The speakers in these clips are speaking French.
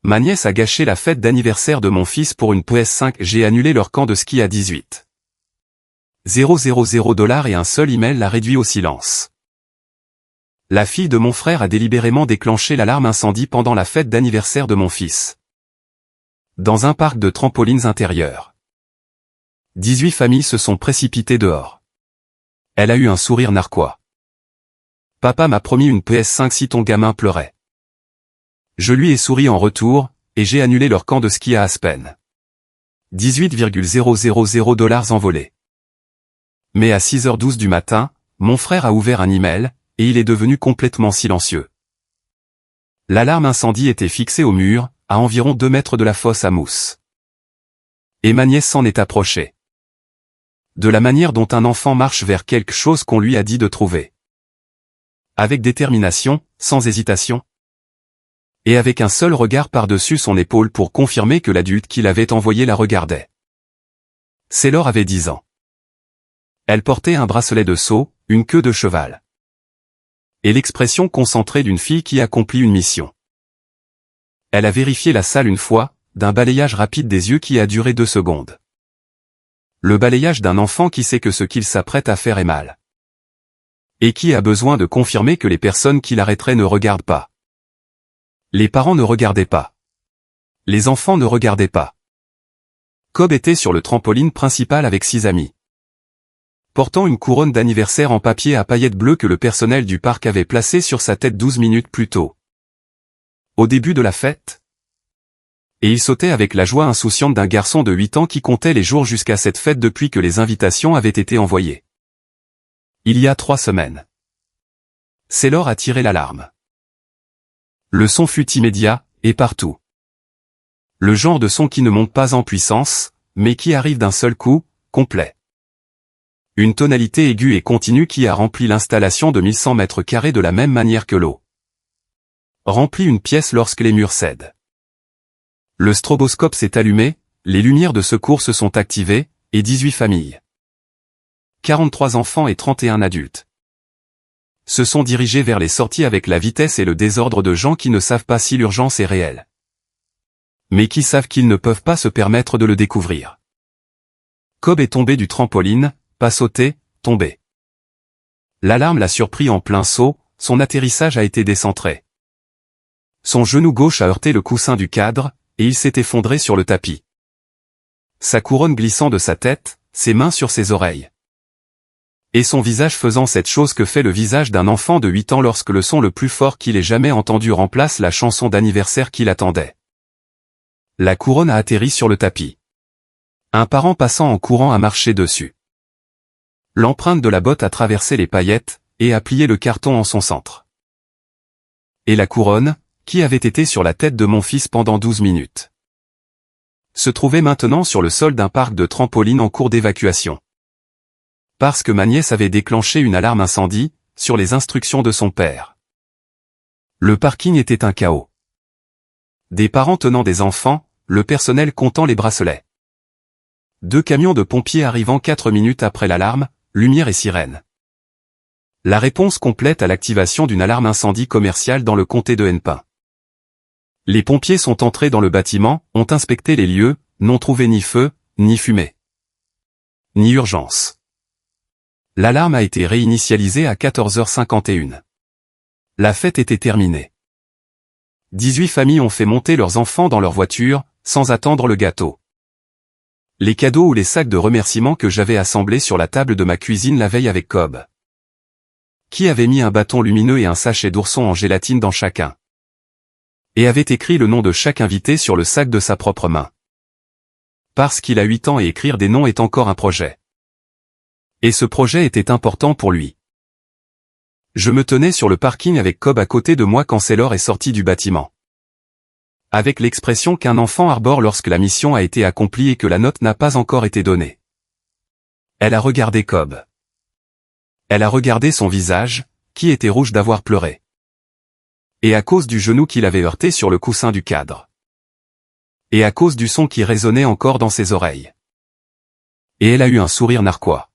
Ma nièce a gâché la fête d'anniversaire de mon fils pour une PS5. J'ai annulé leur camp de ski à 18,000 $ et un seul email l'a réduit au silence. La fille de mon frère a délibérément déclenché l'alarme incendie pendant la fête d'anniversaire de mon fils. Dans un parc de trampolines intérieurs. 18 familles se sont précipitées dehors. Elle a eu un sourire narquois. Papa m'a promis une PS5 si ton gamin pleurait. Je lui ai souri en retour, et j'ai annulé leur camp de ski à Aspen. 18,000 $ envolés. Mais à 6h12 du matin, mon frère a ouvert un email, et il est devenu complètement silencieux. L'alarme incendie était fixée au mur, à environ 2 mètres de la fosse à mousse. Et ma nièce s'en est approchée. De la manière dont un enfant marche vers quelque chose qu'on lui a dit de trouver. Avec détermination, sans hésitation. Et avec un seul regard par-dessus son épaule pour confirmer que l'adulte qui l'avait envoyé la regardait. Sailor avait 10 ans. Elle portait un bracelet de saut, une queue de cheval. Et l'expression concentrée d'une fille qui accomplit une mission. Elle a vérifié la salle une fois, d'un balayage rapide des yeux qui a duré 2 secondes. Le balayage d'un enfant qui sait que ce qu'il s'apprête à faire est mal. Et qui a besoin de confirmer que les personnes qui l'arrêteraient ne regardent pas. Les parents ne regardaient pas. Les enfants ne regardaient pas. Cobb était sur le trampoline principal avec 6 amis. Portant une couronne d'anniversaire en papier à paillettes bleues que le personnel du parc avait placée sur sa tête 12 minutes plus tôt. Au début de la fête. Et il sautait avec la joie insouciante d'un garçon de 8 ans qui comptait les jours jusqu'à cette fête depuis que les invitations avaient été envoyées. Il y a 3 semaines. Sailor a tiré l'alarme. Le son fut immédiat, et partout. Le genre de son qui ne monte pas en puissance, mais qui arrive d'un seul coup, complet. Une tonalité aiguë et continue qui a rempli l'installation de 1100 mètres carrés de la même manière que l'eau remplit une pièce lorsque les murs cèdent. Le stroboscope s'est allumé, les lumières de secours se sont activées, et 18 familles. 43 enfants et 31 adultes. Se sont dirigés vers les sorties avec la vitesse et le désordre de gens qui ne savent pas si l'urgence est réelle. Mais qui savent qu'ils ne peuvent pas se permettre de le découvrir. Cobb est tombé du trampoline, pas sauté, tombé. L'alarme l'a surpris en plein saut, son atterrissage a été décentré. Son genou gauche a heurté le coussin du cadre, et il s'est effondré sur le tapis. Sa couronne glissant de sa tête, ses mains sur ses oreilles. Et son visage faisant cette chose que fait le visage d'un enfant de 8 ans lorsque le son le plus fort qu'il ait jamais entendu remplace la chanson d'anniversaire qu'il attendait. La couronne a atterri sur le tapis. Un parent passant en courant a marché dessus. L'empreinte de la botte a traversé les paillettes, et a plié le carton en son centre. Et la couronne, qui avait été sur la tête de mon fils pendant 12 minutes, se trouvait maintenant sur le sol d'un parc de trampolines en cours d'évacuation. Parce que ma nièce avait déclenché une alarme incendie, sur les instructions de son père. Le parking était un chaos. Des parents tenant des enfants, le personnel comptant les bracelets. 2 camions de pompiers arrivant 4 minutes après l'alarme, lumière et sirène. La réponse complète à l'activation d'une alarme incendie commerciale dans le comté de Hennepin. Les pompiers sont entrés dans le bâtiment, ont inspecté les lieux, n'ont trouvé ni feu, ni fumée. Ni urgence. L'alarme a été réinitialisée à 14h51. La fête était terminée. 18 familles ont fait monter leurs enfants dans leur voiture, sans attendre le gâteau. Les cadeaux ou les sacs de remerciements que j'avais assemblés sur la table de ma cuisine la veille avec Cobb. Qui avait mis un bâton lumineux et un sachet d'ourson en gélatine dans chacun. Et avait écrit le nom de chaque invité sur le sac de sa propre main. Parce qu'il a 8 ans et écrire des noms est encore un projet. Et ce projet était important pour lui. Je me tenais sur le parking avec Cobb à côté de moi quand Sailor est sortie du bâtiment. Avec l'expression qu'un enfant arbore lorsque la mission a été accomplie et que la note n'a pas encore été donnée. Elle a regardé Cobb. Elle a regardé son visage, qui était rouge d'avoir pleuré. Et à cause du genou qu'il avait heurté sur le coussin du cadre. Et à cause du son qui résonnait encore dans ses oreilles. Et elle a eu un sourire narquois.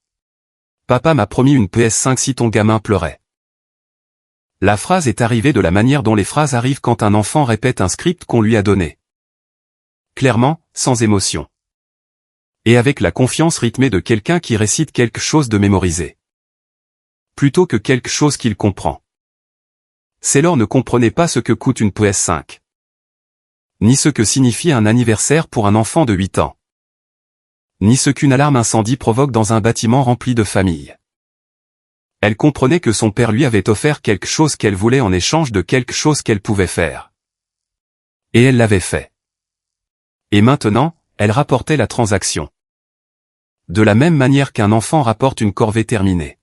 Papa m'a promis une PS5 si ton gamin pleurait. La phrase est arrivée de la manière dont les phrases arrivent quand un enfant répète un script qu'on lui a donné. clairement, sans émotion. Et avec la confiance rythmée de quelqu'un qui récite quelque chose de mémorisé. Plutôt que quelque chose qu'il comprend. Sailor ne comprenait pas ce que coûte une PS5. Ni ce que signifie un anniversaire pour un enfant de 8 ans. Ni ce qu'une alarme incendie provoque dans un bâtiment rempli de familles. Elle comprenait que son père lui avait offert quelque chose qu'elle voulait en échange de quelque chose qu'elle pouvait faire. Et elle l'avait fait. Et maintenant, elle rapportait la transaction. De la même manière qu'un enfant rapporte une corvée terminée.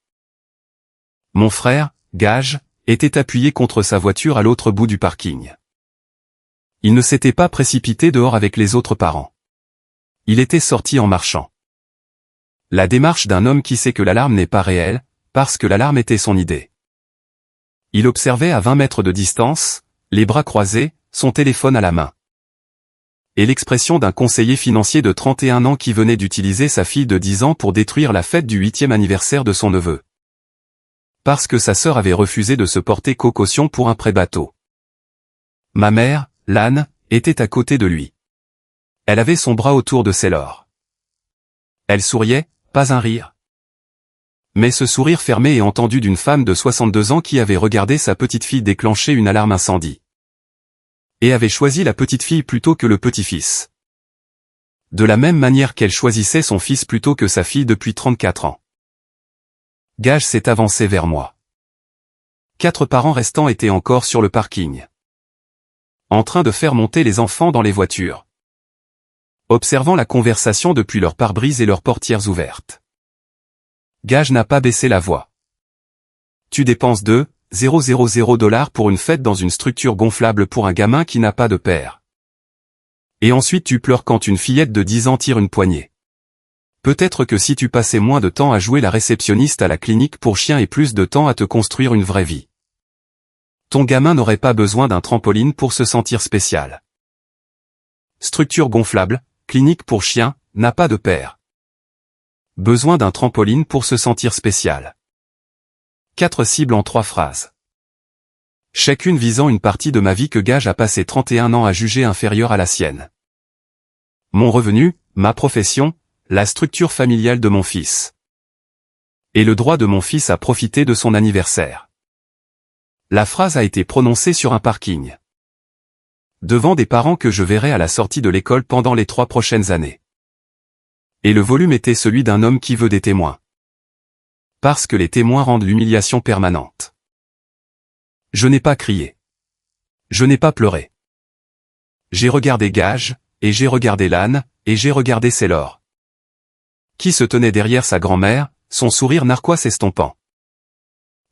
Mon frère, Gage, était appuyé contre sa voiture à l'autre bout du parking. Il ne s'était pas précipité dehors avec les autres parents. Il était sorti en marchant. La démarche d'un homme qui sait que l'alarme n'est pas réelle, parce que l'alarme était son idée. Il observait à 20 mètres de distance, les bras croisés, son téléphone à la main. Et l'expression d'un conseiller financier de 31 ans qui venait d'utiliser sa fille de 10 ans pour détruire la fête du 8e anniversaire de son neveu. Parce que sa sœur avait refusé de se porter caution pour un prêt bateau. Ma mère, Lan, était à côté de lui. Elle avait son bras autour de Sailor. Elle souriait, pas un rire. Mais ce sourire fermé et entendu d'une femme de 62 ans qui avait regardé sa petite fille déclencher une alarme incendie. Et avait choisi la petite fille plutôt que le petit-fils. De la même manière qu'elle choisissait son fils plutôt que sa fille depuis 34 ans. Gage s'est avancé vers moi. 4 parents restants étaient encore sur le parking. En train de faire monter les enfants dans les voitures. Observant la conversation depuis leurs pare-brise et leurs portières ouvertes. Gage n'a pas baissé la voix. Tu dépenses 2,000 $ pour une fête dans une structure gonflable pour un gamin qui n'a pas de père. Et ensuite tu pleures quand une fillette de 10 ans tire une poignée. Peut-être que si tu passais moins de temps à jouer la réceptionniste à la clinique pour chiens et plus de temps à te construire une vraie vie. Ton gamin n'aurait pas besoin d'un trampoline pour se sentir spécial. Structure gonflable, clinique pour chiens, n'a pas de père. Besoin d'un trampoline pour se sentir spécial. 4 cibles en 3 phrases. Chacune visant une partie de ma vie que Gage a passé 31 ans à juger inférieure à la sienne. Mon revenu, ma profession, la structure familiale de mon fils. Et le droit de mon fils à profiter de son anniversaire. La phrase a été prononcée sur un parking. Devant des parents que je verrai à la sortie de l'école pendant les 3 prochaines années. Et le volume était celui d'un homme qui veut des témoins. Parce que les témoins rendent l'humiliation permanente. Je n'ai pas crié. Je n'ai pas pleuré. J'ai regardé Gage, et j'ai regardé Lan, et j'ai regardé Sailor. Qui se tenait derrière sa grand-mère, son sourire narquois s'estompant.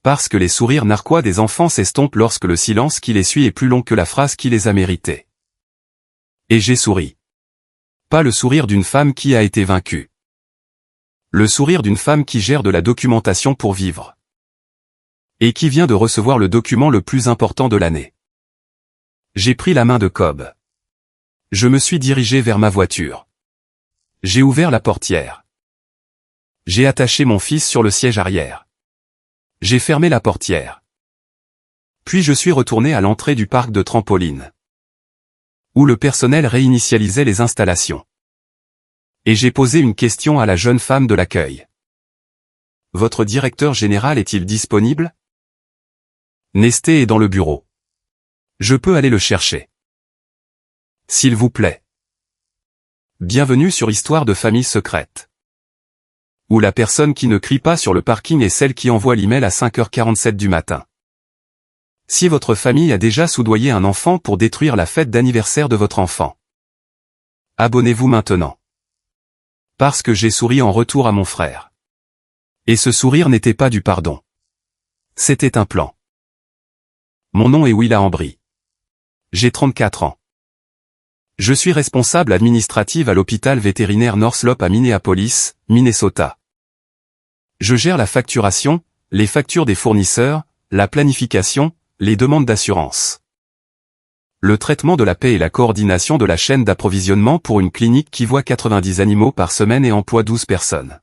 Parce que les sourires narquois des enfants s'estompent lorsque le silence qui les suit est plus long que la phrase qui les a mérités. Et j'ai souri. Pas le sourire d'une femme qui a été vaincue. Le sourire d'une femme qui gère de la documentation pour vivre. Et qui vient de recevoir le document le plus important de l'année. J'ai pris la main de Cobb. Je me suis dirigé vers ma voiture. J'ai ouvert la portière. J'ai attaché mon fils sur le siège arrière. J'ai fermé la portière. Puis je suis retourné à l'entrée du parc de trampoline. Où le personnel réinitialisait les installations. Et j'ai posé une question à la jeune femme de l'accueil. Votre directeur général est-il disponible? Nesté est dans le bureau. Je peux aller le chercher. S'il vous plaît. Bienvenue sur Histoire de famille secrète. Où la personne qui ne crie pas sur le parking est celle qui envoie l'email à 5h47 du matin. Si votre famille a déjà soudoyé un enfant pour détruire la fête d'anniversaire de votre enfant. Abonnez-vous maintenant. Parce que j'ai souri en retour à mon frère. Et ce sourire n'était pas du pardon. C'était un plan. Mon nom est Willa Ambry. J'ai 34 ans. Je suis responsable administrative à l'hôpital vétérinaire Northrop à Minneapolis, Minnesota. Je gère la facturation, les factures des fournisseurs, la planification, les demandes d'assurance. Le traitement de la paie et la coordination de la chaîne d'approvisionnement pour une clinique qui voit 90 animaux par semaine et emploie 12 personnes.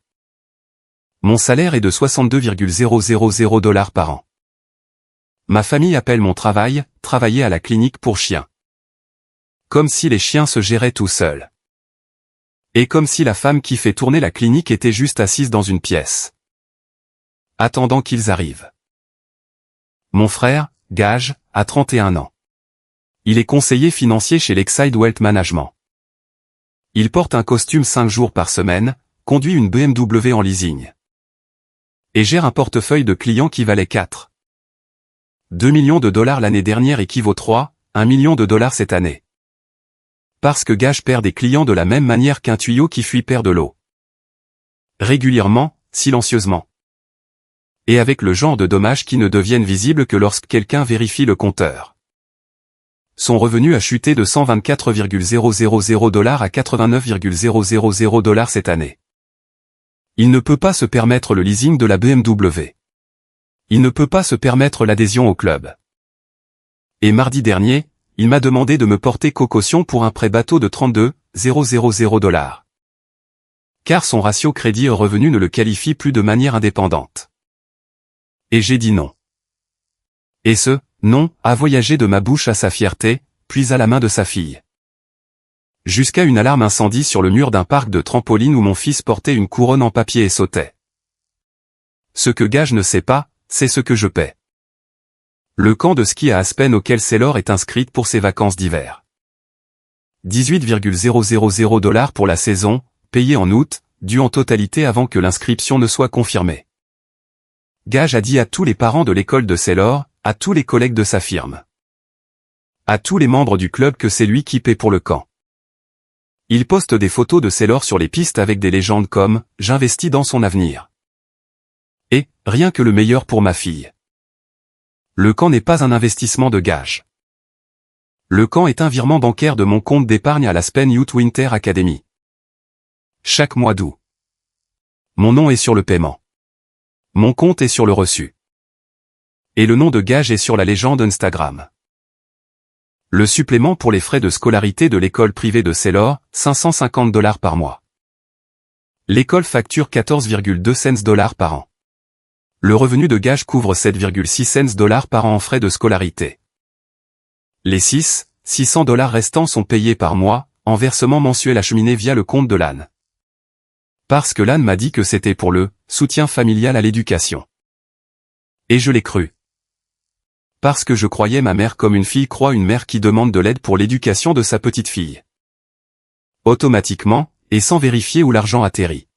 Mon salaire est de 62,000 $ par an. Ma famille appelle mon travail, travailler à la clinique pour chiens. Comme si les chiens se géraient tout seuls. Et comme si la femme qui fait tourner la clinique était juste assise dans une pièce. Attendant qu'ils arrivent. Mon frère, Gage, a 31 ans. Il est conseiller financier chez Lakeside Wealth Management. Il porte un costume 5 jours par semaine, conduit une BMW en leasing. Et gère un portefeuille de clients qui valait 2 millions de dollars l'année dernière équivaut 1 million de dollars cette année. Parce que Gage perd des clients de la même manière qu'un tuyau qui fuit perd de l'eau. Régulièrement, silencieusement. Et avec le genre de dommages qui ne deviennent visibles que lorsque quelqu'un vérifie le compteur. Son revenu a chuté de 124,000 dollars à 89,000 dollars cette année. Il ne peut pas se permettre le leasing de la BMW. Il ne peut pas se permettre l'adhésion au club. Et mardi dernier, il m'a demandé de me porter caution pour un prêt bateau de 32,000 dollars. Car son ratio crédit-revenu ne le qualifie plus de manière indépendante. Et j'ai dit non. Et ce non a voyagé de ma bouche à sa fierté, puis à la main de sa fille. Jusqu'à une alarme incendie sur le mur d'un parc de trampoline où mon fils portait une couronne en papier et sautait. Ce que Gage ne sait pas, c'est ce que je paie. Le camp de ski à Aspen auquel Sailor est inscrite pour ses vacances d'hiver. 18,000 dollars pour la saison, payé en août, dû en totalité avant que l'inscription ne soit confirmée. Gage a dit à tous les parents de l'école de Sailor, à tous les collègues de sa firme. À tous les membres du club que c'est lui qui paie pour le camp. Il poste des photos de Sailor sur les pistes avec des légendes comme « J'investis dans son avenir » et « Rien que le meilleur pour ma fille ». Le camp n'est pas un investissement de Gage. Le camp est un virement bancaire de mon compte d'épargne à l'Aspen Youth Winter Academy. Chaque mois d'août. Mon nom est sur le paiement. Mon compte est sur le reçu. Et le nom de Gage est sur la légende Instagram. Le supplément pour les frais de scolarité de l'école privée de Sailor, 550 dollars par mois. L'école facture 14,2 cents dollars par an. Le revenu de Gage couvre 7,6 cents dollars par an en frais de scolarité. Les 600 dollars restants sont payés par mois, en versement mensuel acheminé via le compte de l'âne. Parce que l'âne m'a dit que c'était pour le soutien familial à l'éducation. Et je l'ai cru. Parce que je croyais ma mère comme une fille croit une mère qui demande de l'aide pour l'éducation de sa petite fille. Automatiquement, et sans vérifier où l'argent atterrit.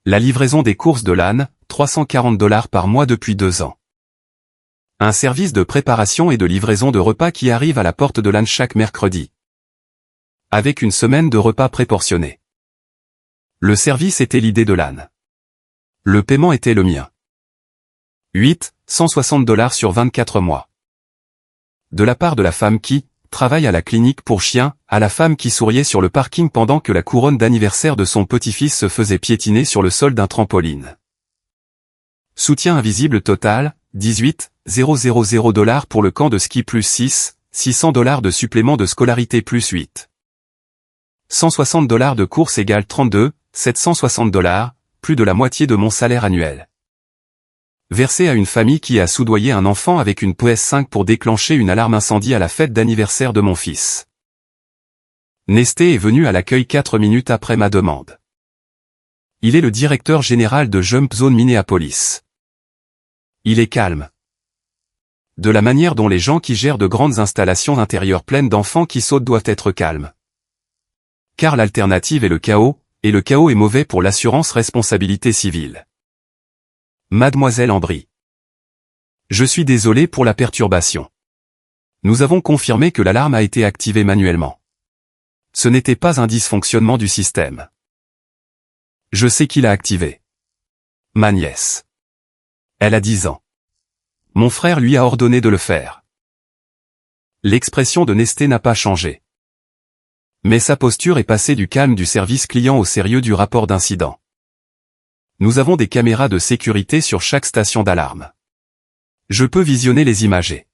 La livraison des courses de l'âne, 340 dollars par mois depuis 2 ans. Un service de préparation et de livraison de repas qui arrive à la porte de l'âne chaque mercredi. Avec une semaine de repas préportionnés. Le service était l'idée de l'âne. Le paiement était le mien. 160 dollars sur 24 mois. De la part de la femme qui travaille à la clinique pour chiens, à la femme qui souriait sur le parking pendant que la couronne d'anniversaire de son petit-fils se faisait piétiner sur le sol d'un trampoline. Soutien invisible total, 18,000 dollars pour le camp de ski plus 600 dollars de supplément de scolarité plus 160 dollars de course égale 760 dollars, plus de la moitié de mon salaire annuel. Versé à une famille qui a soudoyé un enfant avec une PS5 pour déclencher une alarme incendie à la fête d'anniversaire de mon fils. Nesté est venu à l'accueil 4 minutes après ma demande. Il est le directeur général de Jump Zone Minneapolis. Il est calme. De la manière dont les gens qui gèrent de grandes installations intérieures pleines d'enfants qui sautent doivent être calmes. Car l'alternative est le chaos, et le chaos est mauvais pour l'assurance responsabilité civile. Mademoiselle Ambry. Je suis désolé pour la perturbation. Nous avons confirmé que l'alarme a été activée manuellement. Ce n'était pas un dysfonctionnement du système. Je sais qui l'a activé. Ma nièce. Elle a 10 ans. Mon frère lui a ordonné de le faire. L'expression de Nesté n'a pas changé. Mais sa posture est passée du calme du service client au sérieux du rapport d'incident. Nous avons des caméras de sécurité sur chaque station d'alarme. Je peux visionner les images.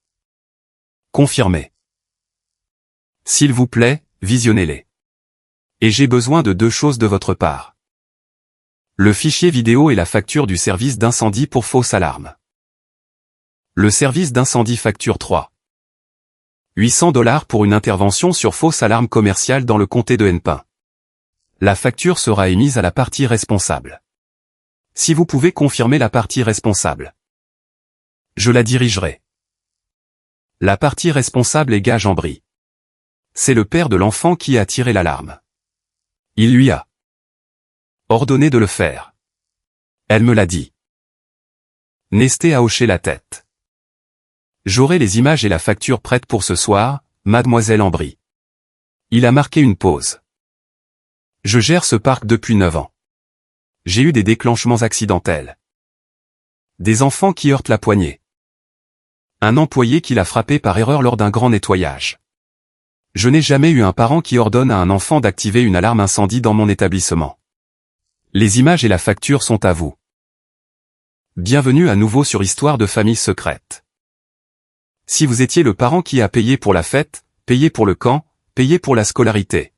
Confirmez. S'il vous plaît, visionnez-les. Et j'ai besoin de 2 choses de votre part. Le fichier vidéo et la facture du service d'incendie pour fausse alarme. Le service d'incendie facture 3 $800 pour une intervention sur fausse alarme commerciale dans le comté de Hennepin. La facture sera émise à la partie responsable. Si vous pouvez confirmer la partie responsable, je la dirigerai. La partie responsable est Gage Ambry. C'est le père de l'enfant qui a tiré l'alarme. Il lui a ordonné de le faire. Elle me l'a dit. Nesté a hoché la tête. J'aurai les images et la facture prêtes pour ce soir, mademoiselle Ambry. Il a marqué une pause. Je gère ce parc depuis 9 ans. J'ai eu des déclenchements accidentels. Des enfants qui heurtent la poignée. Un employé qui l'a frappé par erreur lors d'un grand nettoyage. Je n'ai jamais eu un parent qui ordonne à un enfant d'activer une alarme incendie dans mon établissement. Les images et la facture sont à vous. Bienvenue à nouveau sur Histoire de famille secrète. Si vous étiez le parent qui a payé pour la fête, payé pour le camp, payé pour la scolarité,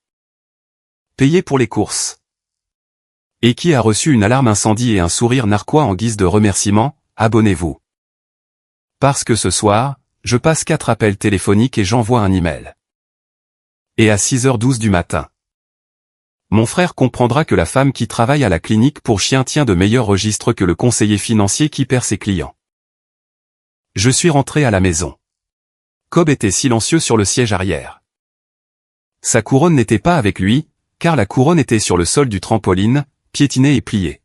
payé pour les courses, et qui a reçu une alarme incendie et un sourire narquois en guise de remerciement, abonnez-vous. Parce que ce soir, je passe 4 appels téléphoniques et j'envoie un email. Et à 6h12 du matin. Mon frère comprendra que la femme qui travaille à la clinique pour chiens tient de meilleurs registres que le conseiller financier qui perd ses clients. Je suis rentré à la maison. Cobb était silencieux sur le siège arrière. Sa couronne n'était pas avec lui, car la couronne était sur le sol du trampoline, piétinée et pliée.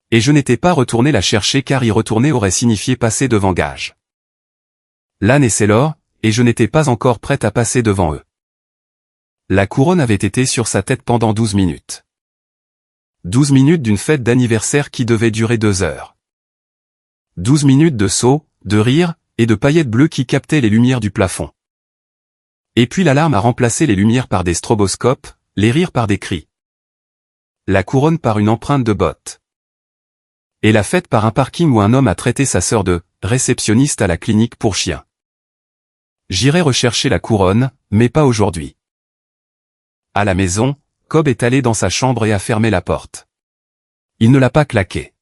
Et je n'étais pas retourné la chercher car y retourner aurait signifié passer devant Gage. Lan et Sailor, et je n'étais pas encore prête à passer devant eux. La couronne avait été sur sa tête pendant 12 minutes. 12 minutes d'une fête d'anniversaire qui devait durer 2 heures. 12 minutes de sauts, de rires, et de paillettes bleues qui captaient les lumières du plafond. Et puis l'alarme a remplacé les lumières par des stroboscopes, les rires par des cris. La couronne par une empreinte de botte. Et la fête par un parking où un homme a traité sa sœur de « réceptionniste à la clinique pour chiens ». J'irai rechercher la couronne, mais pas aujourd'hui. À la maison, Cobb est allé dans sa chambre et a fermé la porte. Il ne l'a pas claquée.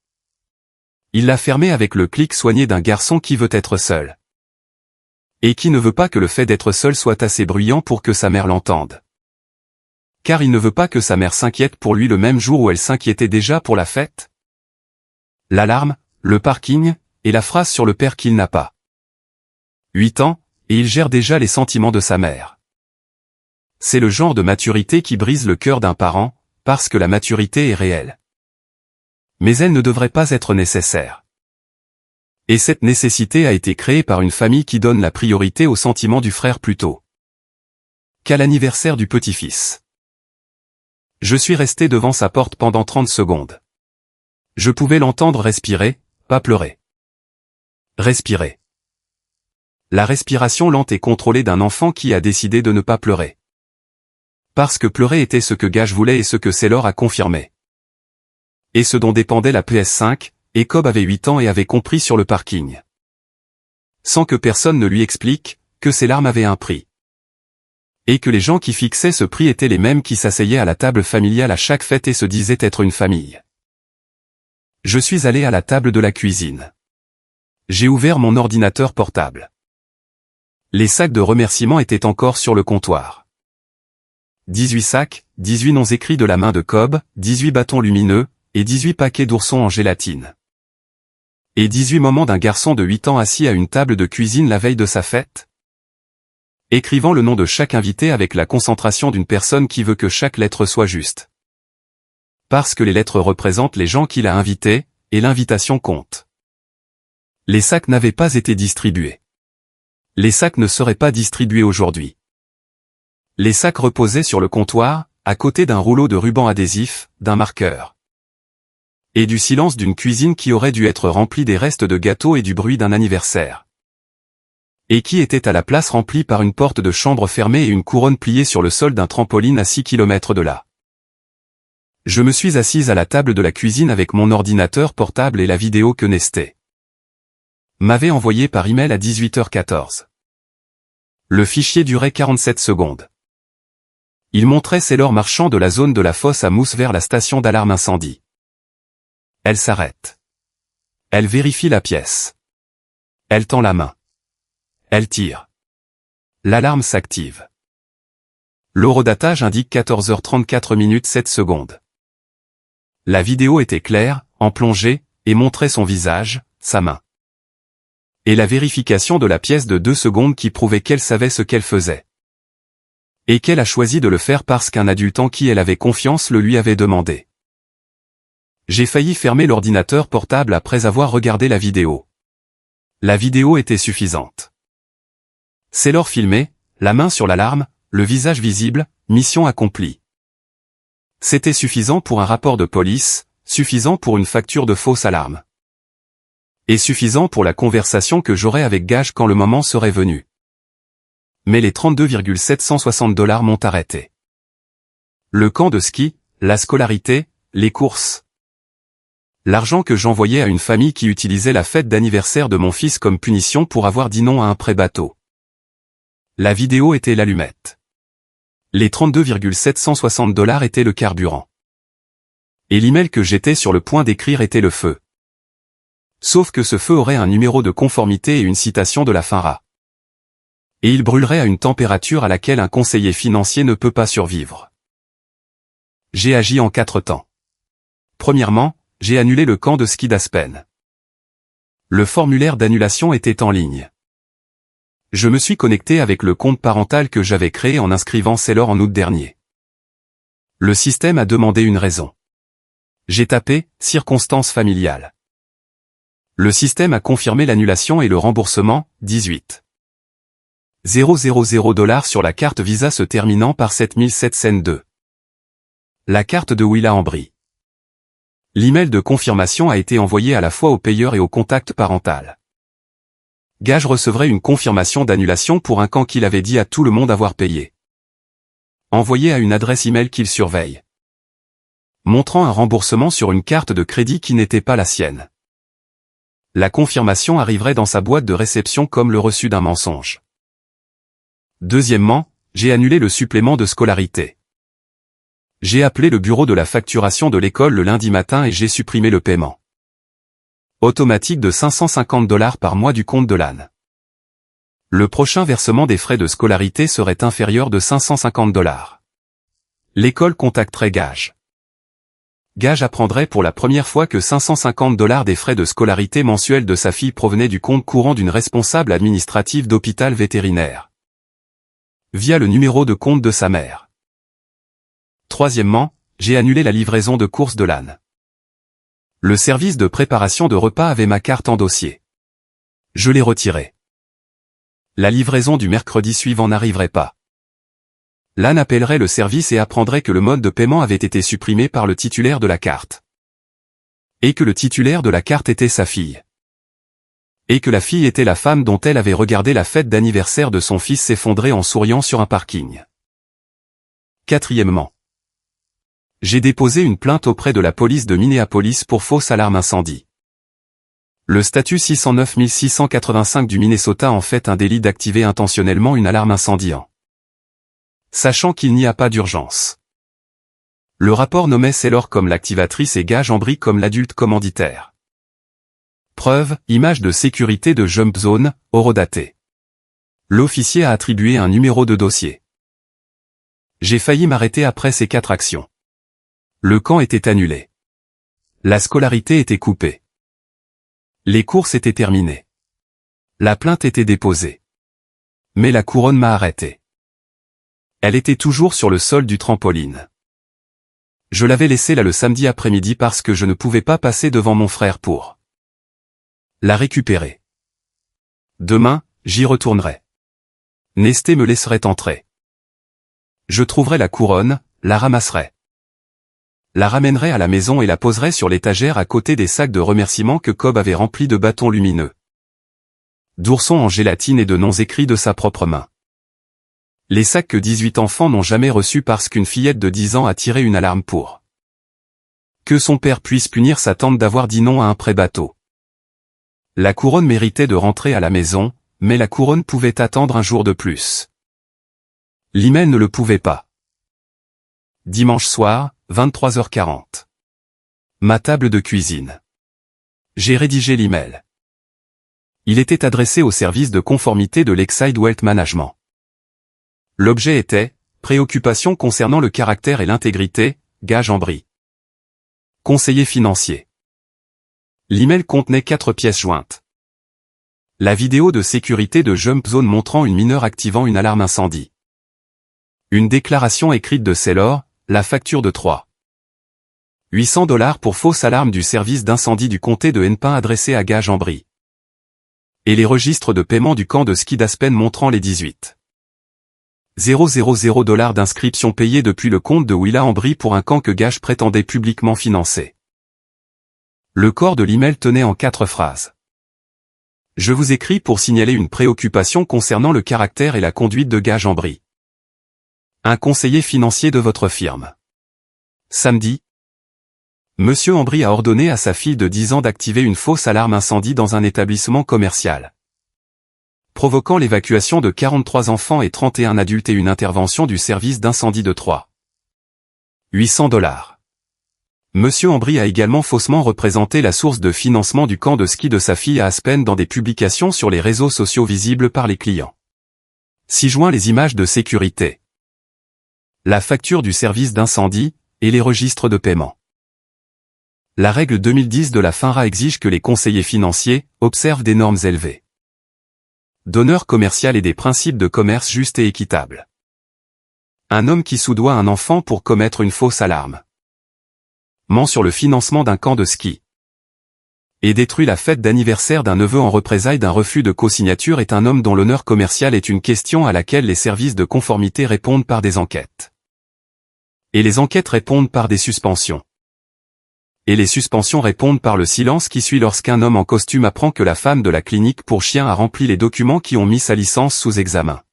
Il l'a fermée avec le clic soigné d'un garçon qui veut être seul. Et qui ne veut pas que le fait d'être seul soit assez bruyant pour que sa mère l'entende. Car il ne veut pas que sa mère s'inquiète pour lui le même jour où elle s'inquiétait déjà pour la fête. L'alarme, le parking, et la phrase sur le père qu'il n'a pas. 8 ans, et il gère déjà les sentiments de sa mère. C'est le genre de maturité qui brise le cœur d'un parent, parce que la maturité est réelle. Mais elle ne devrait pas être nécessaire. Et cette nécessité a été créée par une famille qui donne la priorité aux sentiments du frère plutôt qu'à l'anniversaire du petit-fils. Je suis resté devant sa porte pendant 30 secondes. Je pouvais l'entendre respirer, pas pleurer. Respirer. La respiration lente et contrôlée d'un enfant qui a décidé de ne pas pleurer. Parce que pleurer était ce que Gage voulait et ce que Sailor a confirmé. Et ce dont dépendait la PS5, et Cobb avait 8 ans et avait compris sur le parking. Sans que personne ne lui explique, que ses larmes avaient un prix. Et que les gens qui fixaient ce prix étaient les mêmes qui s'asseyaient à la table familiale à chaque fête et se disaient être une famille. Je suis allé à la table de la cuisine. J'ai ouvert mon ordinateur portable. Les sacs de remerciements étaient encore sur le comptoir. 18 sacs, 18 noms écrits de la main de Cobb, 18 bâtons lumineux, et 18 paquets d'oursons en gélatine. Et 18 moments d'un garçon de 8 ans assis à une table de cuisine la veille de sa fête. Écrivant le nom de chaque invité avec la concentration d'une personne qui veut que chaque lettre soit juste. Parce que les lettres représentent les gens qu'il a invités, et l'invitation compte. Les sacs n'avaient pas été distribués. Les sacs ne seraient pas distribués aujourd'hui. Les sacs reposaient sur le comptoir, à côté d'un rouleau de ruban adhésif, d'un marqueur. Et du silence d'une cuisine qui aurait dû être remplie des restes de gâteaux et du bruit d'un anniversaire. Et qui était à la place remplie par une porte de chambre fermée et une couronne pliée sur le sol d'un trampoline à 6 km de là. Je me suis assise à la table de la cuisine avec mon ordinateur portable et la vidéo que Nesté m'avait envoyée par email à 18h14. Le fichier durait 47 secondes. Il montrait Sailor marchant de la zone de la fosse à mousse vers la station d'alarme incendie. Elle s'arrête. Elle vérifie la pièce. Elle tend la main. Elle tire. L'alarme s'active. L'horodatage indique 14h34 minutes 7 secondes. La vidéo était claire, en plongée, et montrait son visage, sa main. Et la vérification de la pièce de 2 secondes qui prouvait qu'elle savait ce qu'elle faisait. Et qu'elle a choisi de le faire parce qu'un adulte en qui elle avait confiance le lui avait demandé. J'ai failli fermer l'ordinateur portable après avoir regardé la vidéo. La vidéo était suffisante. C'est l'heure filmée, la main sur l'alarme, le visage visible, mission accomplie. C'était suffisant pour un rapport de police, suffisant pour une facture de fausse alarme. Et suffisant pour la conversation que j'aurais avec Gage quand le moment serait venu. Mais les 32,760 $ m'ont arrêté. Le camp de ski, la scolarité, les courses. L'argent que j'envoyais à une famille qui utilisait la fête d'anniversaire de mon fils comme punition pour avoir dit non à un prêt bateau. La vidéo était l'allumette. Les 32,760 $ étaient le carburant. Et l'email que j'étais sur le point d'écrire était le feu. Sauf que ce feu aurait un numéro de conformité et une citation de la FINRA. Et il brûlerait à une température à laquelle un conseiller financier ne peut pas survivre. J'ai agi en 4 temps. Premièrement, j'ai annulé le camp de ski d'Aspen. Le formulaire d'annulation était en ligne. Je me suis connecté avec le compte parental que j'avais créé en inscrivant Sailor en août dernier. Le système a demandé une raison. J'ai tapé « circonstances familiales ». Le système a confirmé l'annulation et le remboursement, 18 000 $ sur la carte Visa se terminant par 7702. La carte de Willa Ambry. L'email de confirmation a été envoyé à la fois au payeur et au contact parental. Gage recevrait une confirmation d'annulation pour un camp qu'il avait dit à tout le monde avoir payé. Envoyé à une adresse email qu'il surveille. Montrant un remboursement sur une carte de crédit qui n'était pas la sienne. La confirmation arriverait dans sa boîte de réception comme le reçu d'un mensonge. Deuxièmement, j'ai annulé le supplément de scolarité. J'ai appelé le bureau de la facturation de l'école le lundi matin et j'ai supprimé le paiement automatique de 550 $ par mois du compte de l'AN. Le prochain versement des frais de scolarité serait inférieur de 550 $. L'école contacterait Gage. Gage apprendrait pour la première fois que 550 $ des frais de scolarité mensuels de sa fille provenaient du compte courant d'une responsable administrative d'hôpital vétérinaire. Via le numéro de compte de sa mère. Troisièmement, j'ai annulé la livraison de courses de l'AN. Le service de préparation de repas avait ma carte en dossier. Je l'ai retirée. La livraison du mercredi suivant n'arriverait pas. L'AN appellerait le service et apprendrait que le mode de paiement avait été supprimé par le titulaire de la carte. Et que le titulaire de la carte était sa fille. Et que la fille était la femme dont elle avait regardé la fête d'anniversaire de son fils s'effondrer en souriant sur un parking. Quatrièmement. J'ai déposé une plainte auprès de la police de Minneapolis pour fausse alarme incendie. Le statut 609 685 du Minnesota en fait un délit d'activer intentionnellement une alarme incendiant. Sachant qu'il n'y a pas d'urgence. Le rapport nommait Sailor comme l'activatrice et Gage Ambry comme l'adulte commanditaire. Preuve, image de sécurité de Jump Zone, horodatée. L'officier a attribué un numéro de dossier. J'ai failli m'arrêter après ces 4 actions. Le camp était annulé. La scolarité était coupée. Les courses étaient terminées. La plainte était déposée. Mais la couronne m'a arrêté. Elle était toujours sur le sol du trampoline. Je l'avais laissée là le samedi après-midi parce que je ne pouvais pas passer devant mon frère pour la récupérer. Demain, j'y retournerai. Nesté me laisserait entrer. Je trouverai la couronne, la ramasserai. La ramènerai à la maison et la poserai sur l'étagère à côté des sacs de remerciements que Cobb avait remplis de bâtons lumineux. D'oursons en gélatine et de noms écrits de sa propre main. Les sacs que 18 enfants n'ont jamais reçus parce qu'une fillette de 10 ans a tiré une alarme pour que son père puisse punir sa tante d'avoir dit non à un prêt bateau. La couronne méritait de rentrer à la maison, mais la couronne pouvait attendre un jour de plus. L'email ne le pouvait pas. Dimanche soir, 23h40. Ma table de cuisine. J'ai rédigé l'email. Il était adressé au service de conformité de l'Exide Wealth Management. L'objet était « Préoccupation concernant le caractère et l'intégrité, Gage en brie. Conseiller financier ». L'email contenait 4 pièces jointes. La vidéo de sécurité de Jump Zone montrant une mineure activant une alarme incendie. Une déclaration écrite de Sailor, la facture de 800 $ pour fausse alarme du service d'incendie du comté de Hennepin adressée à Gage en brie. Et les registres de paiement du camp de ski d'Aspen montrant les 18,000 $ d'inscriptions payées depuis le compte de Willa en brie pour un camp que Gage prétendait publiquement financer. Le corps de l'email tenait en 4 phrases. Je vous écris pour signaler une préoccupation concernant le caractère et la conduite de Gage en brie. Un conseiller financier de votre firme. Samedi, Monsieur Ambry a ordonné à sa fille de 10 ans d'activer une fausse alarme incendie dans un établissement commercial, provoquant l'évacuation de 43 enfants et 31 adultes et une intervention du service d'incendie de 800 $. Monsieur Ambry a également faussement représenté la source de financement du camp de ski de sa fille à Aspen dans des publications sur les réseaux sociaux visibles par les clients. 6 juin, les images de sécurité, la facture du service d'incendie, et les registres de paiement. La règle 2010 de la FINRA exige que les conseillers financiers observent des normes élevées d'honneur commercial et des principes de commerce juste et équitable. Un homme qui soudoie un enfant pour commettre une fausse alarme, ment sur le financement d'un camp de ski et détruit la fête d'anniversaire d'un neveu en représailles d'un refus de cosignature est un homme dont l'honneur commercial est une question à laquelle les services de conformité répondent par des enquêtes. Et les enquêtes répondent par des suspensions. Et les suspensions répondent par le silence qui suit lorsqu'un homme en costume apprend que la femme de la clinique pour chiens a rempli les documents qui ont mis sa licence sous examen.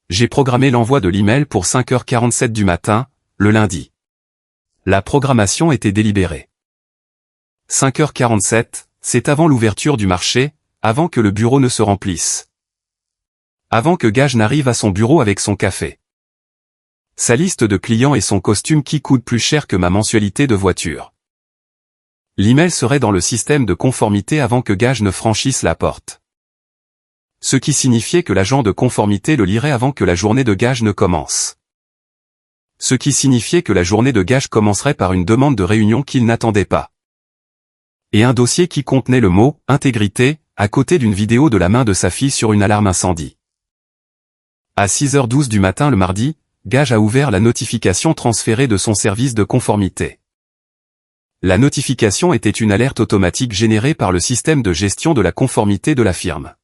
J'ai programmé l'envoi de l'email pour 5h47 du matin, le lundi. La programmation était délibérée. 5h47, c'est avant l'ouverture du marché, avant que le bureau ne se remplisse. Avant que Gage n'arrive à son bureau avec son café, sa liste de clients et son costume qui coûte plus cher que ma mensualité de voiture. L'email serait dans le système de conformité avant que Gage ne franchisse la porte. Ce qui signifiait que l'agent de conformité le lirait avant que la journée de Gage ne commence. Ce qui signifiait que la journée de Gage commencerait par une demande de réunion qu'il n'attendait pas. Et un dossier qui contenait le mot « intégrité » à côté d'une vidéo de la main de sa fille sur une alarme incendie. À 6h12 du matin le mardi, Gage a ouvert la notification transférée de son service de conformité. La notification était une alerte automatique générée par le système de gestion de la conformité de la firme.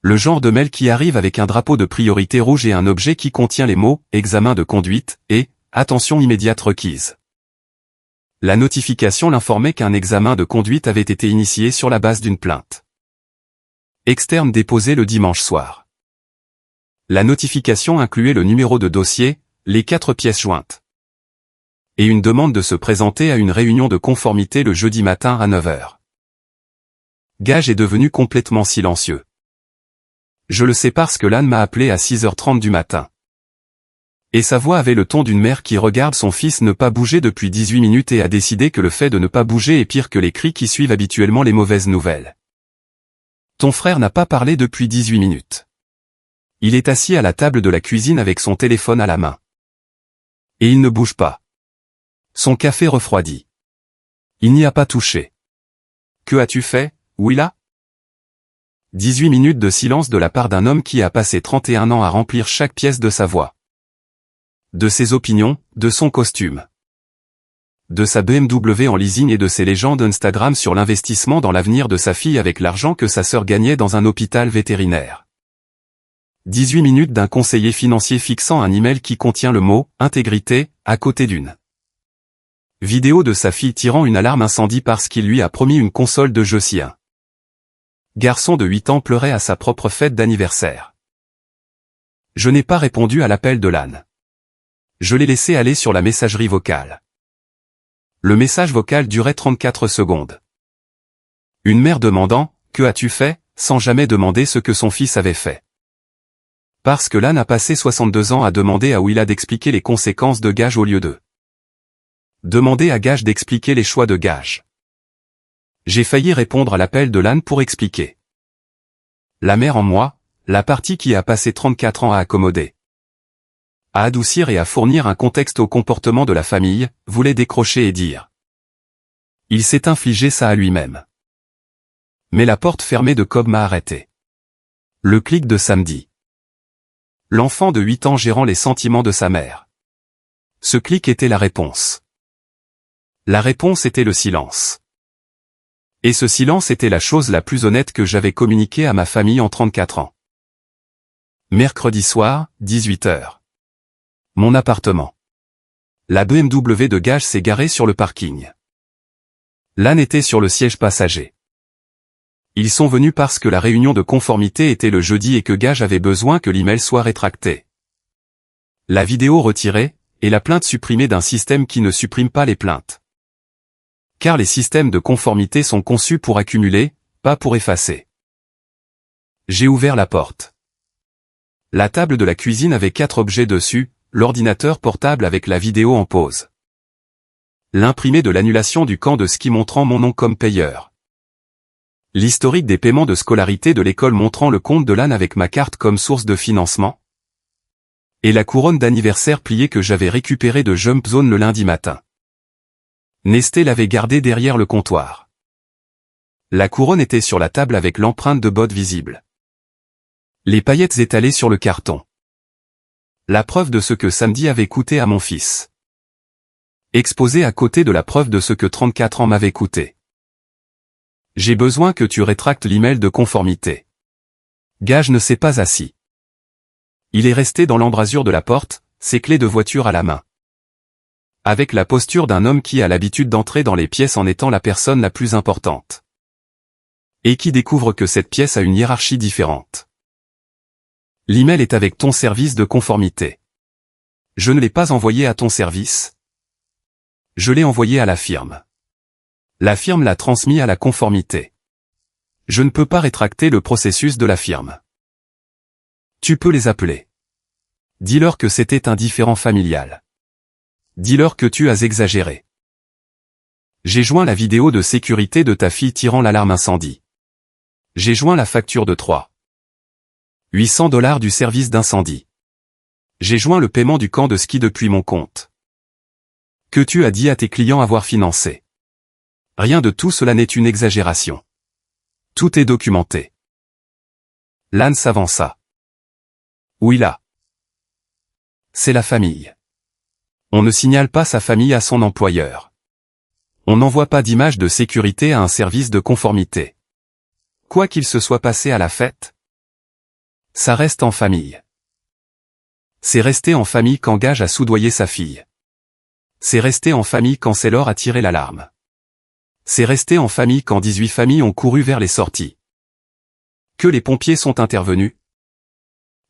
Le genre de mail qui arrive avec un drapeau de priorité rouge et un objet qui contient les mots « examen de conduite » et « attention immédiate requise ». La notification l'informait qu'un examen de conduite avait été initié sur la base d'une plainte externe déposée le dimanche soir. La notification incluait le numéro de dossier, les 4 pièces jointes, et une demande de se présenter à une réunion de conformité le jeudi matin à 9h. Gage est devenu complètement silencieux. Je le sais parce que l'âne m'a appelé à 6h30 du matin. Et sa voix avait le ton d'une mère qui regarde son fils ne pas bouger depuis 18 minutes et a décidé que le fait de ne pas bouger est pire que les cris qui suivent habituellement les mauvaises nouvelles. Ton frère n'a pas parlé depuis 18 minutes. Il est assis à la table de la cuisine avec son téléphone à la main. Et il ne bouge pas. Son café refroidit. Il n'y a pas touché. Que as-tu fait, Willa ? 18 minutes de silence de la part d'un homme qui a passé 31 ans à remplir chaque pièce de sa voix. De ses opinions, de son costume. De sa BMW en leasing et de ses légendes Instagram sur l'investissement dans l'avenir de sa fille avec l'argent que sa sœur gagnait dans un hôpital vétérinaire. 18 minutes d'un conseiller financier fixant un email qui contient le mot « intégrité » à côté d'une vidéo de sa fille tirant une alarme incendie parce qu'il lui a promis une console de jeu si un garçon de 8 ans pleurait à sa propre fête d'anniversaire. Je n'ai pas répondu à l'appel de l'âne. Je l'ai laissé aller sur la messagerie vocale. Le message vocal durait 34 secondes. Une mère demandant « Que as-tu fait ?» sans jamais demander ce que son fils avait fait. Parce que l'âne a passé 62 ans à demander à Willa d'expliquer les conséquences de Gage au lieu de demander à Gage d'expliquer les choix de Gage. J'ai failli répondre à l'appel de l'âne pour expliquer. La mère en moi, La partie qui a passé 34 ans à accommoder, à adoucir et à fournir un contexte au comportement de la famille, voulait décrocher et dire. Il s'est infligé ça à lui-même. Mais la porte fermée de Cobb m'a arrêté. Le clic de samedi. L'enfant de 8 ans gérant les sentiments de sa mère. Ce clic était la réponse. La réponse était le silence. Et ce silence était la chose la plus honnête que j'avais communiquée à ma famille en 34 ans. Mercredi soir, 18h. Mon appartement. La BMW de Gage s'est garée sur le parking. L'âne était sur le siège passager. Ils sont venus parce que la réunion de conformité était le jeudi et que Gage avait besoin que l'email soit rétracté. La vidéo retirée, et la plainte supprimée d'un système qui ne supprime pas les plaintes. Car les systèmes de conformité sont conçus pour accumuler, pas pour effacer. J'ai ouvert la porte. La table de la cuisine avait 4 objets dessus, l'ordinateur portable avec la vidéo en pause. L'imprimé de l'annulation du camp de ski montrant mon nom comme payeur. L'historique des paiements de scolarité de l'école montrant le compte de l'âne avec ma carte comme source de financement. Et la couronne d'anniversaire pliée que j'avais récupérée de Jump Zone le lundi matin. Nesté l'avait gardée derrière le comptoir. La couronne était sur la table avec l'empreinte de botte visible. Les paillettes étalées sur le carton. La preuve de ce que samedi avait coûté à mon fils. Exposée à côté de la preuve de ce que 34 ans m'avait coûté. J'ai besoin que tu rétractes l'email de conformité. Gage ne s'est pas assis. Il est resté dans l'embrasure de la porte, ses clés de voiture à la main. Avec la posture d'un homme qui a l'habitude d'entrer dans les pièces en étant la personne la plus importante. Et qui découvre que cette pièce a une hiérarchie différente. L'email est avec ton service de conformité. Je ne l'ai pas envoyé à ton service. Je l'ai envoyé à la firme. La firme l'a transmis à la conformité. Je ne peux pas rétracter le processus de la firme. Tu peux les appeler. Dis-leur que c'était un différend familial. Dis-leur que tu as exagéré. J'ai joint la vidéo de sécurité de ta fille tirant l'alarme incendie. J'ai joint la facture de 800 $ du service d'incendie. J'ai joint le paiement du camp de ski depuis mon compte. Que tu as dit à tes clients avoir financé. Rien de tout cela n'est une exagération. Tout est documenté. L'âne s'avança. Oui là. C'est la famille. On ne signale pas sa famille à son employeur. On n'envoie pas d'image de sécurité à un service de conformité. Quoi qu'il se soit passé à la fête, ça reste en famille. C'est resté en famille quand Gage a soudoyé sa fille. C'est resté en famille quand Sailor a tiré l'alarme. C'est resté en famille quand 18 familles ont couru vers les sorties. Que les pompiers sont intervenus.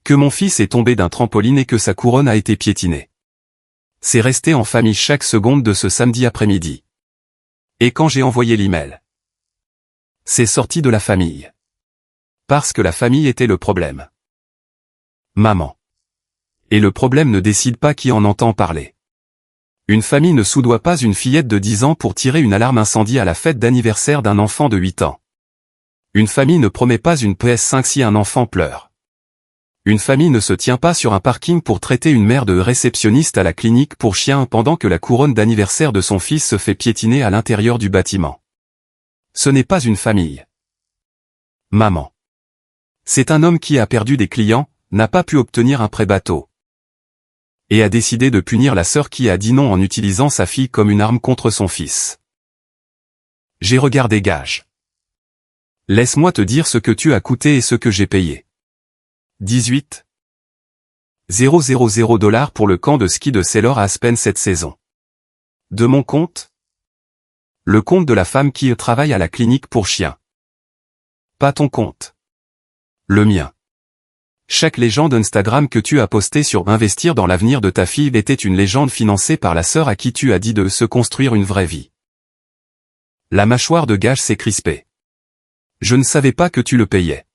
Que mon fils est tombé d'un trampoline et que sa couronne a été piétinée. C'est resté en famille chaque seconde de ce samedi après-midi. Et quand j'ai envoyé l'email, c'est sorti de la famille. Parce que la famille était le problème. Maman. Et le problème ne décide pas qui en entend parler. Une famille ne soudoie pas une fillette de 10 ans pour tirer une alarme incendie à la fête d'anniversaire d'un enfant de 8 ans. Une famille ne promet pas une PS5 si un enfant pleure. Une famille ne se tient pas sur un parking pour traiter une mère de réceptionniste à la clinique pour chiens pendant que la couronne d'anniversaire de son fils se fait piétiner à l'intérieur du bâtiment. Ce n'est pas une famille. Maman. C'est un homme qui a perdu des clients, n'a pas pu obtenir un prêt bateau. Et a décidé de punir la sœur qui a dit non en utilisant sa fille comme une arme contre son fils. J'ai regardé Gage. Laisse-moi te dire ce que tu as coûté et ce que j'ai payé. 18 000 $ pour le camp de ski de Sailor à Aspen cette saison. De mon compte? Le compte de la femme qui travaille à la clinique pour chiens. Pas ton compte. Le mien. Chaque légende Instagram que tu as postée sur investir dans l'avenir de ta fille était une légende financée par la sœur à qui tu as dit de se construire une vraie vie. La mâchoire de Gage s'est crispée. Je ne savais pas que tu le payais.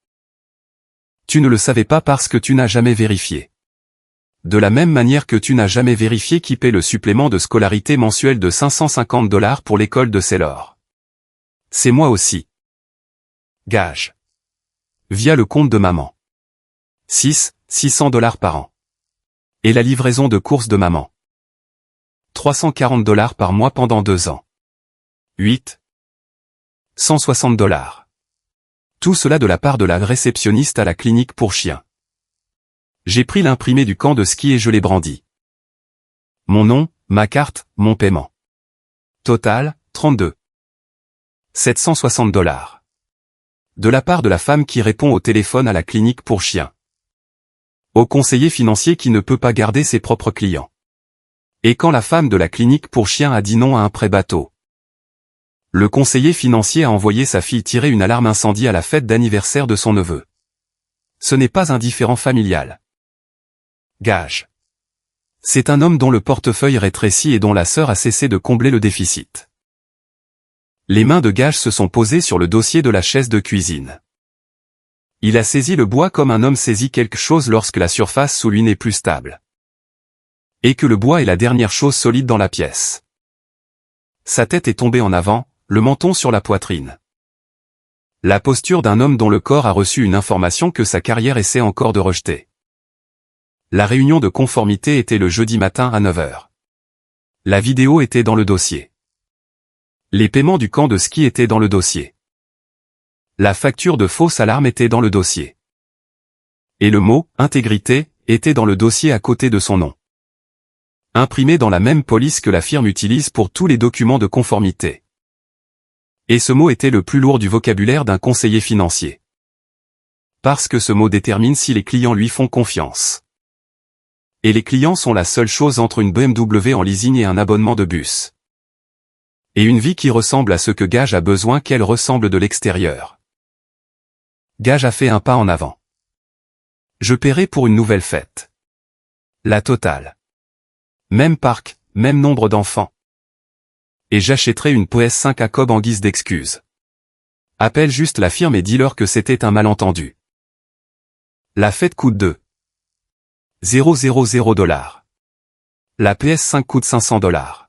Tu ne le savais pas parce que tu n'as jamais vérifié. De la même manière que tu n'as jamais vérifié qui paie le supplément de scolarité mensuel de 550 $ pour l'école de Sailor. C'est moi aussi. Gage. Via le compte de maman. $600 par an. Et la livraison de courses de maman. $340 par mois pendant 2 ans. 8. $160. Tout cela de la part de la réceptionniste à la clinique pour chiens. J'ai pris l'imprimé du camp de ski et je l'ai brandi. Mon nom, ma carte, mon paiement. Total, 32. $760. De la part de la femme qui répond au téléphone à la clinique pour chiens. Au conseiller financier qui ne peut pas garder ses propres clients. Et quand la femme de la clinique pour chiens a dit non à un prêt bateau. Le conseiller financier a envoyé sa fille tirer une alarme incendie à la fête d'anniversaire de son neveu. Ce n'est pas un différend familial. Gage. C'est un homme dont le portefeuille rétrécit et dont la sœur a cessé de combler le déficit. Les mains de Gage se sont posées sur le dossier de la chaise de cuisine. Il a saisi le bois comme un homme saisit quelque chose lorsque la surface sous lui n'est plus stable. Et que le bois est la dernière chose solide dans la pièce. Sa tête est tombée en avant, le menton sur la poitrine. La posture d'un homme dont le corps a reçu une information que sa carrière essaie encore de rejeter. La réunion de conformité était le jeudi matin à 9h. La vidéo était dans le dossier. Les paiements du camp de ski étaient dans le dossier. La facture de fausse alarme était dans le dossier. Et le mot « intégrité » était dans le dossier à côté de son nom. Imprimé dans la même police que la firme utilise pour tous les documents de conformité. Et ce mot était le plus lourd du vocabulaire d'un conseiller financier. Parce que ce mot détermine si les clients lui font confiance. Et les clients sont la seule chose entre une BMW en leasing et un abonnement de bus. Et une vie qui ressemble à ce que Gage a besoin qu'elle ressemble de l'extérieur. Gage a fait un pas en avant. Je paierai pour une nouvelle fête. La totale. Même parc, même nombre d'enfants. Et j'achèterai une PS5 à Cobb en guise d'excuse. Appelle juste la firme et dis-leur que c'était un malentendu. La fête coûte 2,000 $. La PS5 coûte $500.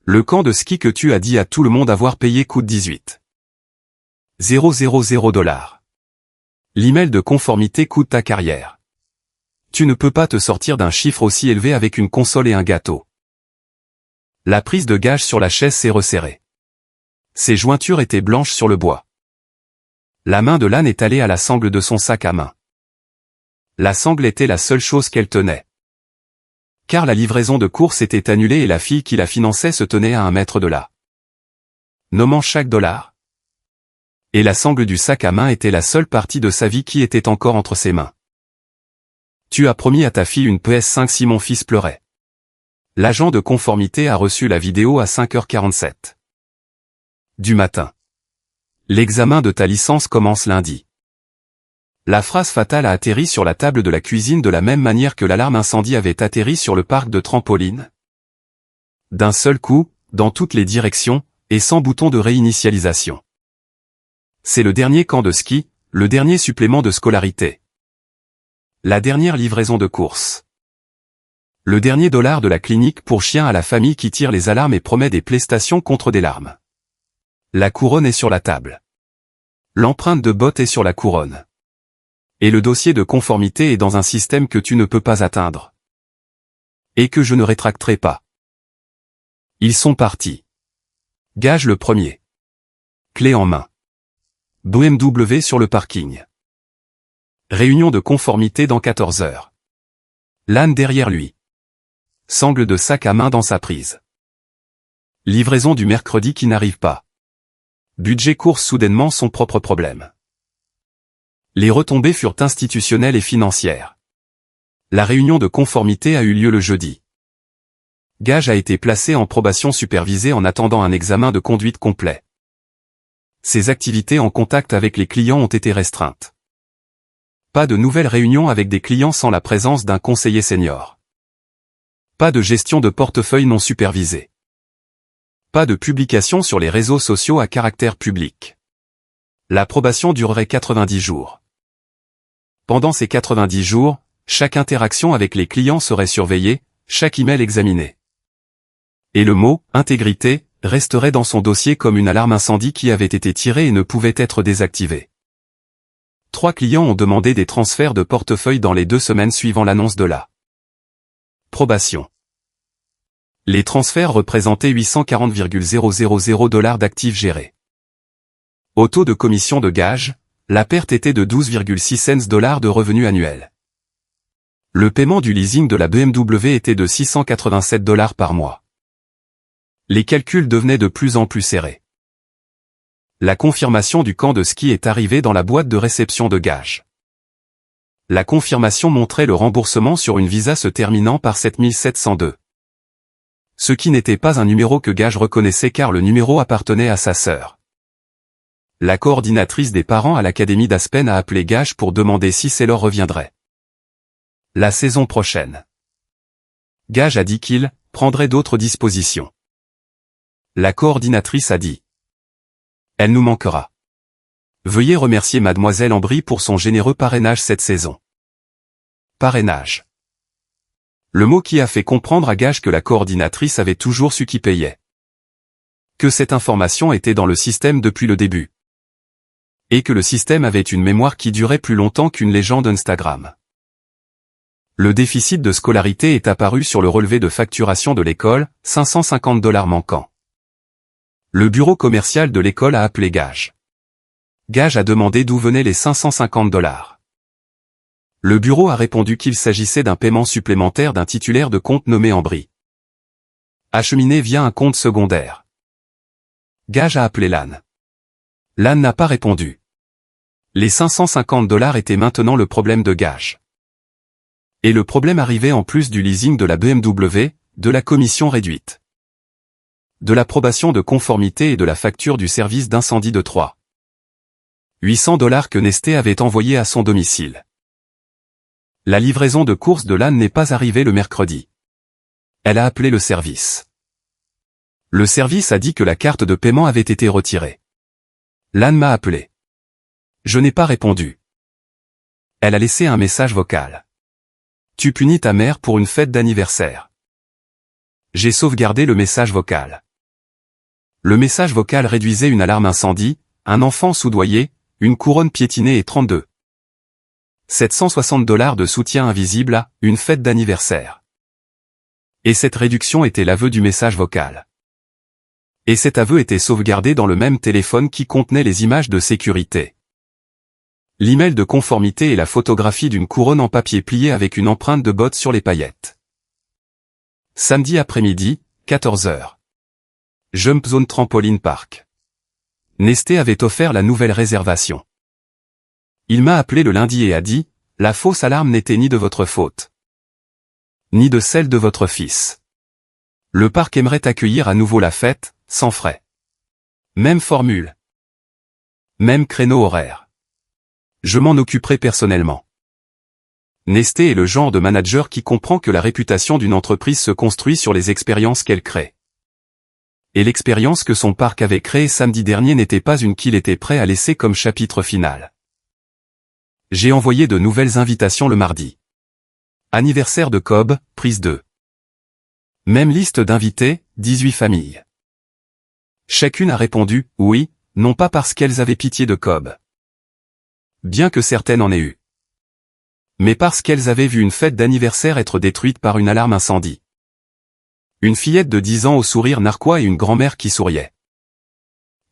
Le camp de ski que tu as dit à tout le monde avoir payé coûte 18,000 $. L'email de conformité coûte ta carrière. Tu ne peux pas te sortir d'un chiffre aussi élevé avec une console et un gâteau. La prise de Gage sur la chaise s'est resserrée. Ses jointures étaient blanches sur le bois. La main de l'âne est allée à la sangle de son sac à main. La sangle était la seule chose qu'elle tenait. Car la livraison de course était annulée et la fille qui la finançait se tenait à 1 mètre de là. Nommant chaque dollar. Et la sangle du sac à main était la seule partie de sa vie qui était encore entre ses mains. Tu as promis à ta fille une PS5 si mon fils pleurait. L'agent de conformité a reçu la vidéo à 5h47 du matin. L'examen de ta licence commence lundi. La phrase fatale a atterri sur la table de la cuisine de la même manière que l'alarme incendie avait atterri sur le parc de trampoline. D'un seul coup, dans toutes les directions, et sans bouton de réinitialisation. C'est le dernier camp de ski, le dernier supplément de scolarité. La dernière livraison de course. Le dernier dollar de la clinique pour chiens à la famille qui tire les alarmes et promet des prestations contre des larmes. La couronne est sur la table. L'empreinte de botte est sur la couronne. Et le dossier de conformité est dans un système que tu ne peux pas atteindre. Et que je ne rétracterai pas. Ils sont partis. Gage le premier. Clé en main. BMW sur le parking. Réunion de conformité dans 14 heures. L'âne derrière lui. Sangle de sac à main dans sa prise. Livraison du mercredi qui n'arrive pas. Budget course soudainement son propre problème. Les retombées furent institutionnelles et financières. La réunion de conformité a eu lieu le jeudi. Gage a été placé en probation supervisée en attendant un examen de conduite complet. Ses activités en contact avec les clients ont été restreintes. Pas de nouvelles réunions avec des clients sans la présence d'un conseiller senior. Pas de gestion de portefeuille non supervisée. Pas de publication sur les réseaux sociaux à caractère public. La probation durerait 90 jours. Pendant ces 90 jours, chaque interaction avec les clients serait surveillée, chaque email examiné. Et le mot « intégrité » resterait dans son dossier comme une alarme incendie qui avait été tirée et ne pouvait être désactivée. 3 clients ont demandé des transferts de portefeuille dans les 2 semaines suivant l'annonce de la probation. Les transferts représentaient 840,000 $ d'actifs gérés. Au taux de commission de gage, la perte était de 12,6 cents de revenus annuels. Le paiement du leasing de la BMW était de 687 $ par mois. Les calculs devenaient de plus en plus serrés. La confirmation du camp de ski est arrivée dans la boîte de réception de gage. La confirmation montrait le remboursement sur une visa se terminant par 7702. Ce qui n'était pas un numéro que Gage reconnaissait car le numéro appartenait à sa sœur. La coordinatrice des parents à l'académie d'Aspen a appelé Gage pour demander si Sailor reviendrait la saison prochaine. Gage a dit qu'il prendrait d'autres dispositions. La coordinatrice a dit: elle nous manquera. Veuillez remercier Mademoiselle Ambry pour son généreux parrainage cette saison. Parrainage. Le mot qui a fait comprendre à Gage que la coordinatrice avait toujours su qui payait. Que cette information était dans le système depuis le début. Et que le système avait une mémoire qui durait plus longtemps qu'une légende Instagram. Le déficit de scolarité est apparu sur le relevé de facturation de l'école, 550 $ manquants. Le bureau commercial de l'école a appelé Gage. Gage a demandé d'où venaient les 550 $. Le bureau a répondu qu'il s'agissait d'un paiement supplémentaire d'un titulaire de compte nommé Ambry. Acheminé via un compte secondaire. Gage a appelé Lan. Lan n'a pas répondu. Les 550 $ étaient maintenant le problème de Gage. Et le problème arrivait en plus du leasing de la BMW, de la commission réduite, de l'approbation de conformité et de la facture du service d'incendie de 800 $ que Nesté avait envoyé à son domicile. La livraison de courses de Lan n'est pas arrivée le mercredi. Elle a appelé le service. Le service a dit que la carte de paiement avait été retirée. Lan m'a appelé. Je n'ai pas répondu. Elle a laissé un message vocal. Tu punis ta mère pour une fête d'anniversaire. J'ai sauvegardé le message vocal. Le message vocal réduisait une alarme incendie, un enfant soudoyé, une couronne piétinée et 760 $ de soutien invisible à une fête d'anniversaire. Et cette réduction était l'aveu du message vocal. Et cet aveu était sauvegardé dans le même téléphone qui contenait les images de sécurité. L'email de conformité et la photographie d'une couronne en papier plié avec une empreinte de botte sur les paillettes. Samedi après-midi, 14 h. Jump Zone Trampoline Park. Nesté avait offert la nouvelle réservation. Il m'a appelé le lundi et a dit, la fausse alarme n'était ni de votre faute, ni de celle de votre fils. Le parc aimerait accueillir à nouveau la fête, sans frais. Même formule. Même créneau horaire. Je m'en occuperai personnellement. Nesté est le genre de manager qui comprend que la réputation d'une entreprise se construit sur les expériences qu'elle crée. Et l'expérience que son parc avait créée samedi dernier n'était pas une qu'il était prêt à laisser comme chapitre final. J'ai envoyé de nouvelles invitations le mardi. Anniversaire de Cobb, prise 2. Même liste d'invités, 18 familles. Chacune a répondu, oui, non pas parce qu'elles avaient pitié de Cobb. Bien que certaines en aient eu. Mais parce qu'elles avaient vu une fête d'anniversaire être détruite par une alarme incendie. Une fillette de 10 ans au sourire narquois et une grand-mère qui souriait.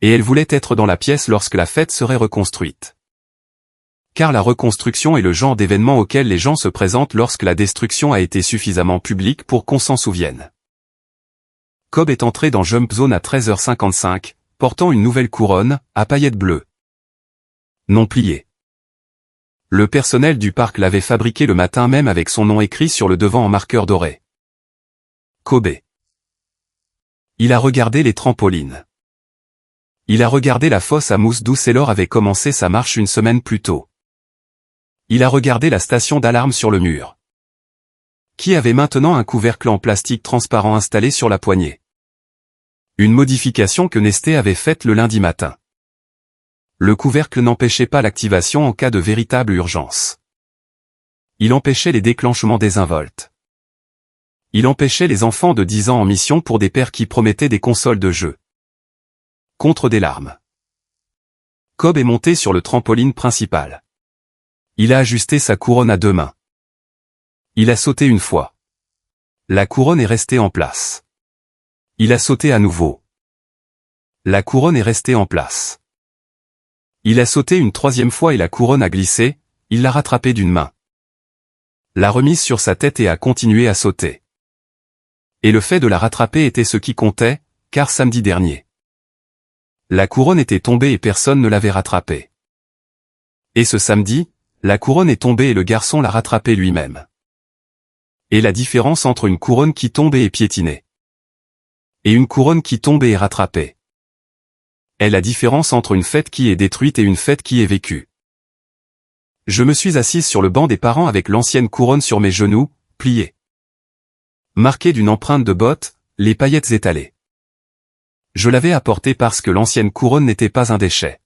Et elles voulaient être dans la pièce lorsque la fête serait reconstruite. Car la reconstruction est le genre d'événement auquel les gens se présentent lorsque la destruction a été suffisamment publique pour qu'on s'en souvienne. Cobb est entré dans Jump Zone à 13h55, portant une nouvelle couronne, à paillettes bleues. Non pliée. Le personnel du parc l'avait fabriqué le matin même avec son nom écrit sur le devant en marqueur doré. Cobb. Il a regardé les trampolines. Il a regardé la fosse à mousse d'où Sailor avait commencé sa marche une semaine plus tôt. Il a regardé la station d'alarme sur le mur, qui avait maintenant un couvercle en plastique transparent installé sur la poignée. Une modification que Nesté avait faite le lundi matin. Le couvercle n'empêchait pas l'activation en cas de véritable urgence. Il empêchait les déclenchements désinvoltes. Il empêchait les enfants de 10 ans en mission pour des pères qui promettaient des consoles de jeux. Contre des larmes. Cobb est monté sur le trampoline principal. Il a ajusté sa couronne à deux mains. Il a sauté une fois. La couronne est restée en place. Il a sauté à nouveau. La couronne est restée en place. Il a sauté une troisième fois et la couronne a glissé, il l'a rattrapée d'une main. L'a remise sur sa tête et a continué à sauter. Et le fait de la rattraper était ce qui comptait, car samedi dernier, la couronne était tombée et personne ne l'avait rattrapée. Et ce samedi, la couronne est tombée et le garçon l'a rattrapée lui-même. Et la différence entre une couronne qui tombe et est piétinée, et une couronne qui tombe et est rattrapée, est la différence entre une fête qui est détruite et une fête qui est vécue. Je me suis assise sur le banc des parents avec l'ancienne couronne sur mes genoux, pliée, marquée d'une empreinte de botte, les paillettes étalées. Je l'avais apportée parce que l'ancienne couronne n'était pas un déchet.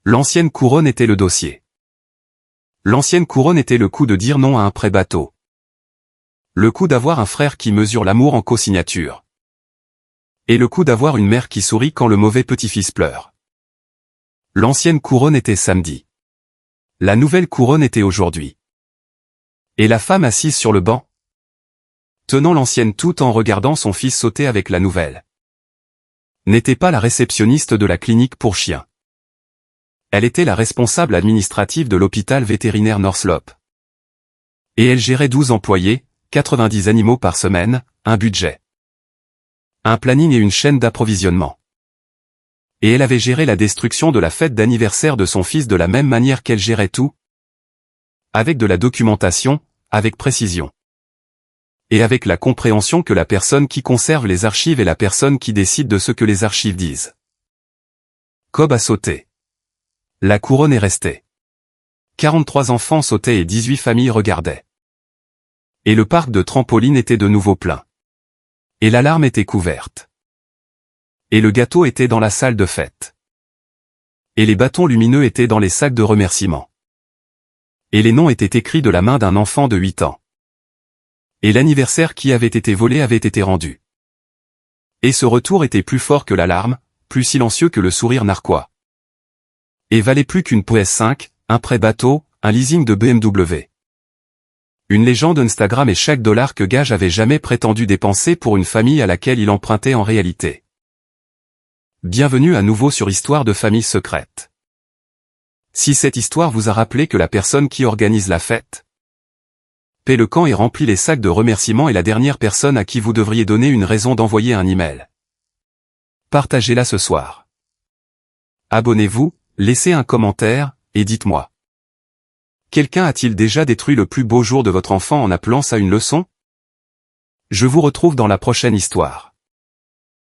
L'ancienne couronne était le dossier. L'ancienne couronne était le coup de dire non à un prêt bateau. Le coup d'avoir un frère qui mesure l'amour en co-signature. Et le coup d'avoir une mère qui sourit quand le mauvais petit-fils pleure. L'ancienne couronne était samedi. La nouvelle couronne était aujourd'hui. Et la femme assise sur le banc, tenant l'ancienne tout en regardant son fils sauter avec la nouvelle, n'était pas la réceptionniste de la clinique pour chiens. Elle était la responsable administrative de l'hôpital vétérinaire Northslope. Et elle gérait 12 employés, 90 animaux par semaine, un budget, un planning et une chaîne d'approvisionnement. Et elle avait géré la destruction de la fête d'anniversaire de son fils de la même manière qu'elle gérait tout, avec de la documentation, avec précision. Et avec la compréhension que la personne qui conserve les archives est la personne qui décide de ce que les archives disent. Cobb a sauté. La couronne est restée. 43 enfants sautaient et 18 familles regardaient. Et le parc de trampoline était de nouveau plein. Et l'alarme était couverte. Et le gâteau était dans la salle de fête. Et les bâtons lumineux étaient dans les sacs de remerciements. Et les noms étaient écrits de la main d'un enfant de 8 ans. Et l'anniversaire qui avait été volé avait été rendu. Et ce retour était plus fort que l'alarme, plus silencieux que le sourire narquois. Et valait plus qu'une PS5, un prêt bateau, un leasing de BMW. Une légende Instagram et chaque dollar que Gage avait jamais prétendu dépenser pour une famille à laquelle il empruntait en réalité. Bienvenue à nouveau sur Histoire de famille secrète. Si cette histoire vous a rappelé que la personne qui organise la fête paie le camp et remplit les sacs de remerciements est la dernière personne à qui vous devriez donner une raison d'envoyer un email, partagez-la ce soir. Abonnez-vous, laissez un commentaire, et dites-moi. Quelqu'un a-t-il déjà détruit le plus beau jour de votre enfant en appelant ça une leçon? Je vous retrouve dans la prochaine histoire.